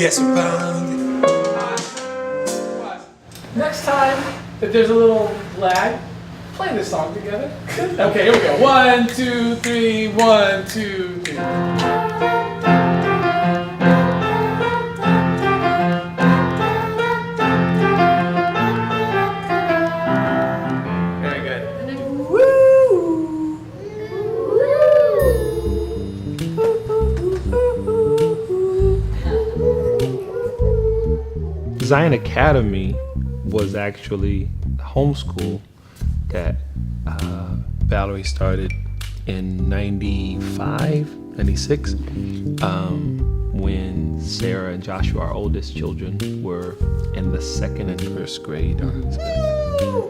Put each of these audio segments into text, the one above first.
Yes, around. Next time that there's a little lag, play this song together. Okay, here we go. 1, 2, 3, 1, 2, 3. Very good. Zion Academy was actually a homeschool that Valerie started in 95, 96, when Sarah and Joshua, our oldest children, were in the 2nd and 1st grade.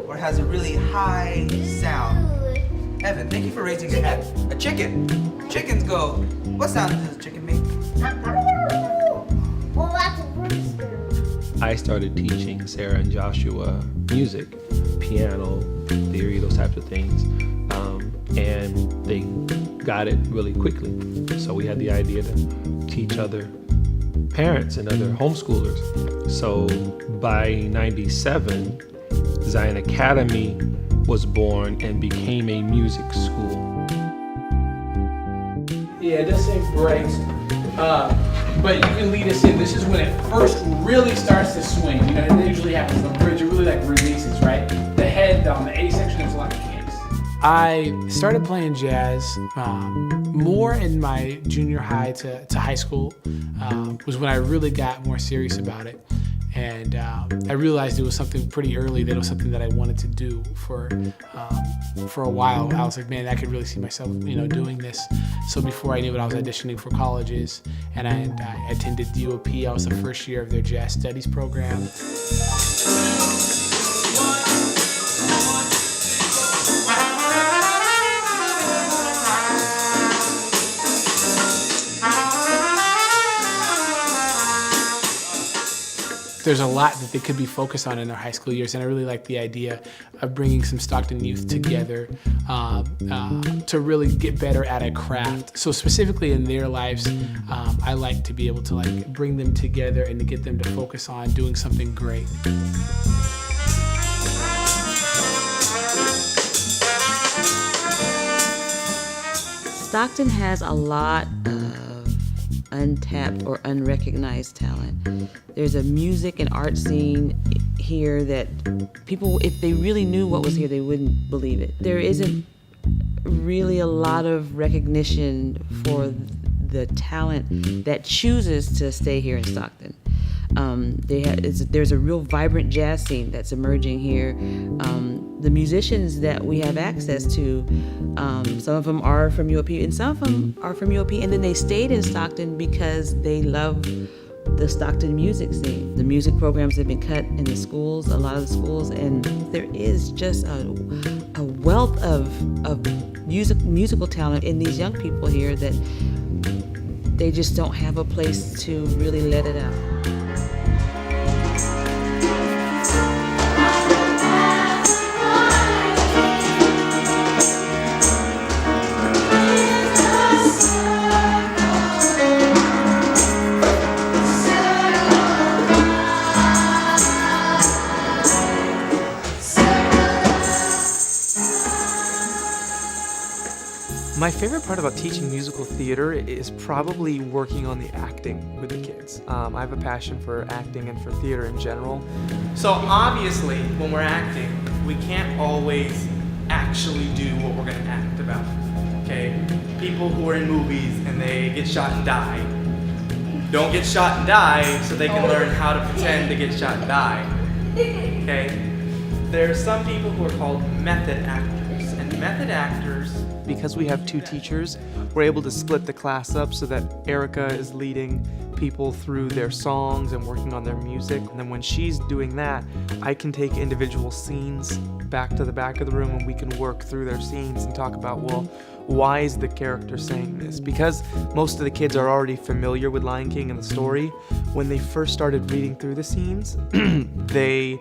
Or has a really high sound. Evan, thank you for raising your hand. A chicken. Chickens go. What sound does a chicken make? Well, that's a rooster. I started teaching Sarah and Joshua music, piano, theory, those types of things. And they got it really quickly. So we had the idea to teach other parents and other homeschoolers. So by 97, Zion Academy was born and became a music school. Yeah, it does say breaks. But you can lead us in. This is when it first really starts to swing. You know, it usually happens. The bridge, it really like releases, right? The head on the A section is a lot of kicks. I started playing jazz more in my junior high to high school. Was when I really got more serious about it. And I realized it was something pretty early, that it was something that I wanted to do for a while. I was like, man, I could really see myself, doing this. So before I knew it, I was auditioning for colleges, and I attended UOP. I was the first year of their jazz studies program. There's a lot that they could be focused on in their high school years, and I really like the idea of bringing some Stockton youth together to really get better at a craft. So specifically in their lives, I like to be able to bring them together and to get them to focus on doing something great. Stockton has a lot of untapped or unrecognized talent. There's a music and art scene here that people, if they really knew what was here, they wouldn't believe it. There isn't really a lot of recognition for the talent that chooses to stay here in Stockton. There's a real vibrant jazz scene that's emerging here. The musicians that we have access to, some of them are from UOP and some of them are from UOP, and then they stayed in Stockton because they love the Stockton music scene. The music programs have been cut in the schools, a lot of the schools, and there is just a wealth of musical talent in these young people here that they just don't have a place to really let it out. My favorite part about teaching musical theater is probably working on the acting with the kids. I have a passion for acting and for theater in general. So obviously, when we're acting, we can't always actually do what we're going to act about, okay? People who are in movies and they get shot and die don't get shot and die so they can learn how to pretend to get shot and die, okay? There are some people who are called method actors, and method actors, because we have two teachers, we're able to split the class up so that Erica is leading people through their songs and working on their music. And then when she's doing that, I can take individual scenes back to the back of the room and we can work through their scenes and talk about, well, why is the character saying this? Because most of the kids are already familiar with Lion King and the story, when they first started reading through the scenes, they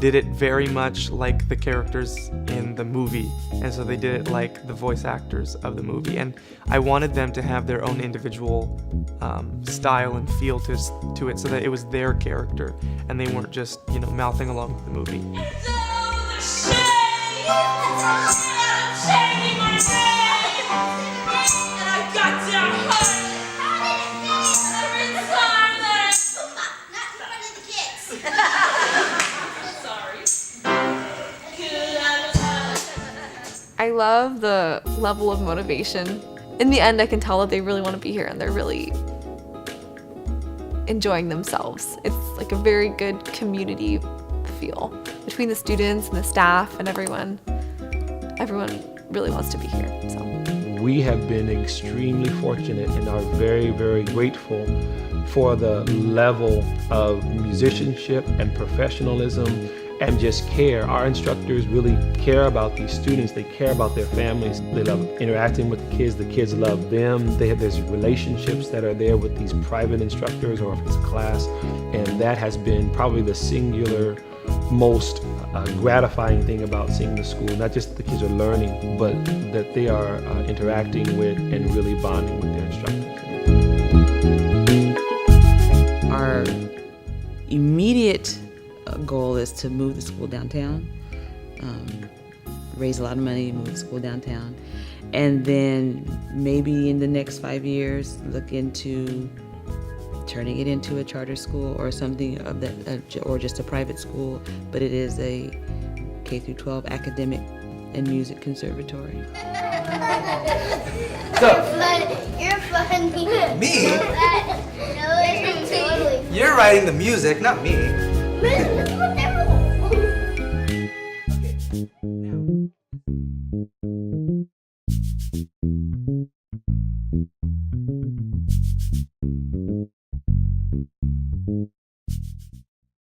did it very much like the characters in the movie, and so they did it like the voice actors of the movie. And I wanted them to have their own individual style and feel to it, so that it was their character, and they weren't just, you know, mouthing along with the movie. I love the level of motivation. In the end, I can tell that they really want to be here and they're really enjoying themselves. It's like a very good community feel between the students and the staff and everyone. Everyone really wants to be here. So We have been extremely fortunate and are very, very grateful for the level of musicianship and professionalism and just care. Our instructors really care about these students. They care about their families. They love interacting with the kids love them. There's relationships that are there with these private instructors or if it's class, and that has been probably the singular most gratifying thing about seeing the school. Not just that the kids are learning, but that they are interacting with and really bonding with their instructors. Our immediate goal is to move the school downtown, raise a lot of money, move the school downtown, and then maybe in the next 5 years look into turning it into a charter school or something of that, or just a private school, but it is a K through 12 academic and music conservatory. You're funny. Me? No, you're totally. You're writing the music, not me. Whatever. Now,